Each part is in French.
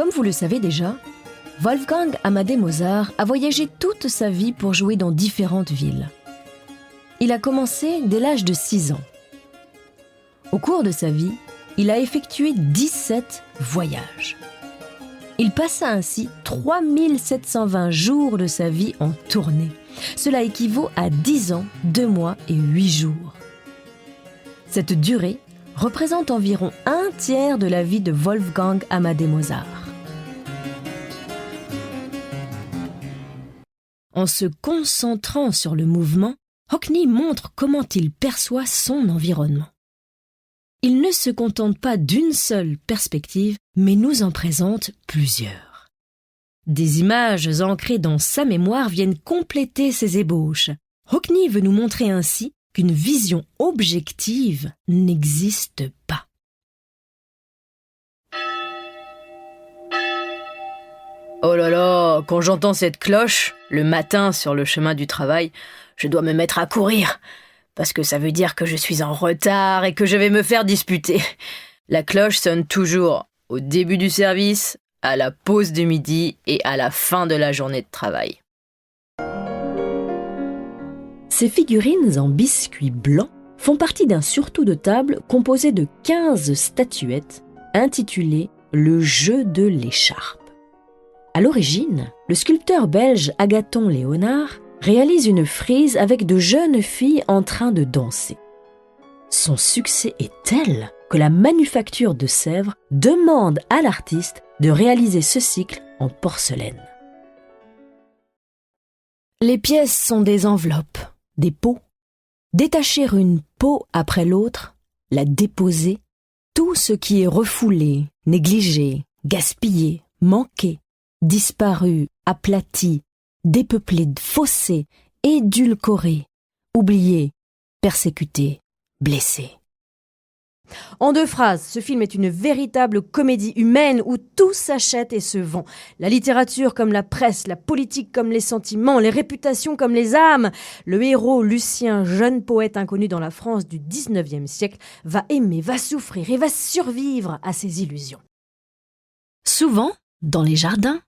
Comme vous le savez déjà, Wolfgang Amadeus Mozart a voyagé toute sa vie pour jouer dans différentes villes. Il a commencé dès l'âge de 6 ans. Au cours de sa vie, il a effectué 17 voyages. Il passa ainsi 3720 jours de sa vie en tournée. Cela équivaut à 10 ans, 2 mois et 8 jours. Cette durée représente environ un tiers de la vie de Wolfgang Amadeus Mozart. En se concentrant sur le mouvement, Hockney montre comment il perçoit son environnement. Il ne se contente pas d'une seule perspective, mais nous en présente plusieurs. Des images ancrées dans sa mémoire viennent compléter ces ébauches. Hockney veut nous montrer ainsi qu'une vision objective n'existe pas. Oh là là, quand j'entends cette cloche, le matin sur le chemin du travail, je dois me mettre à courir, parce que ça veut dire que je suis en retard et que je vais me faire disputer. La cloche sonne toujours au début du service, à la pause de midi et à la fin de la journée de travail. Ces figurines en biscuit blanc font partie d'un surtout de table composé de 15 statuettes intitulées « Le jeu de l'écharpe ». À l'origine, le sculpteur belge Agathon Léonard réalise une frise avec de jeunes filles en train de danser. Son succès est tel que la manufacture de Sèvres demande à l'artiste de réaliser ce cycle en porcelaine. Les pièces sont des enveloppes, des pots. Détacher une peau après l'autre, la déposer, tout ce qui est refoulé, négligé, gaspillé, manqué, disparu, aplati, dépeuplé, faussé, édulcoré, oublié, persécuté, blessé. En 2 phrases, ce film est une véritable comédie humaine où tout s'achète et se vend. La littérature comme la presse, la politique comme les sentiments, les réputations comme les âmes. Le héros Lucien, jeune poète inconnu dans la France du 19e siècle, va aimer, va souffrir et va survivre à ses illusions. Souvent, dans les jardins,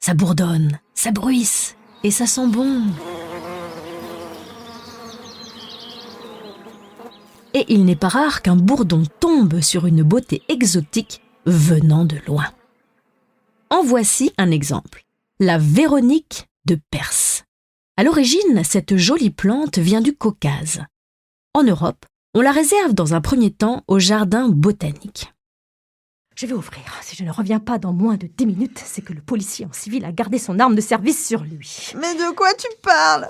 ça bourdonne, ça bruisse et ça sent bon. Et il n'est pas rare qu'un bourdon tombe sur une beauté exotique venant de loin. En voici un exemple. La Véronique de Perse. À l'origine, cette jolie plante vient du Caucase. En Europe, on la réserve dans un premier temps au jardin botanique. Je vais ouvrir. Si je ne reviens pas dans moins de 10 minutes, c'est que le policier en civil a gardé son arme de service sur lui. Mais de quoi tu parles?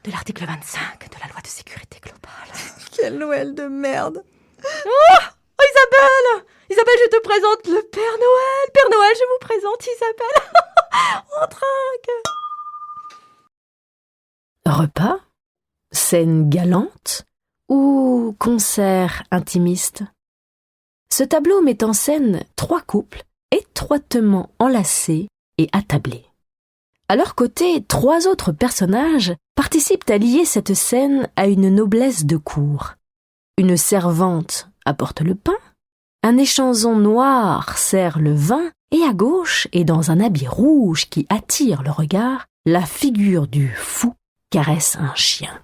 De l'article 25 de la loi de sécurité globale. Quel Noël de merde. Oh, Isabelle! Isabelle, je te présente le Père Noël. Père Noël, je vous présente Isabelle. On trinque. Repas, scène galante ou concert intimiste? Ce tableau met en scène 3 couples étroitement enlacés et attablés. À leur côté, 3 autres personnages participent à lier cette scène à une noblesse de cour. Une servante apporte le pain, un échanson noir sert le vin, et à gauche, et dans un habit rouge qui attire le regard, la figure du fou caresse un chien.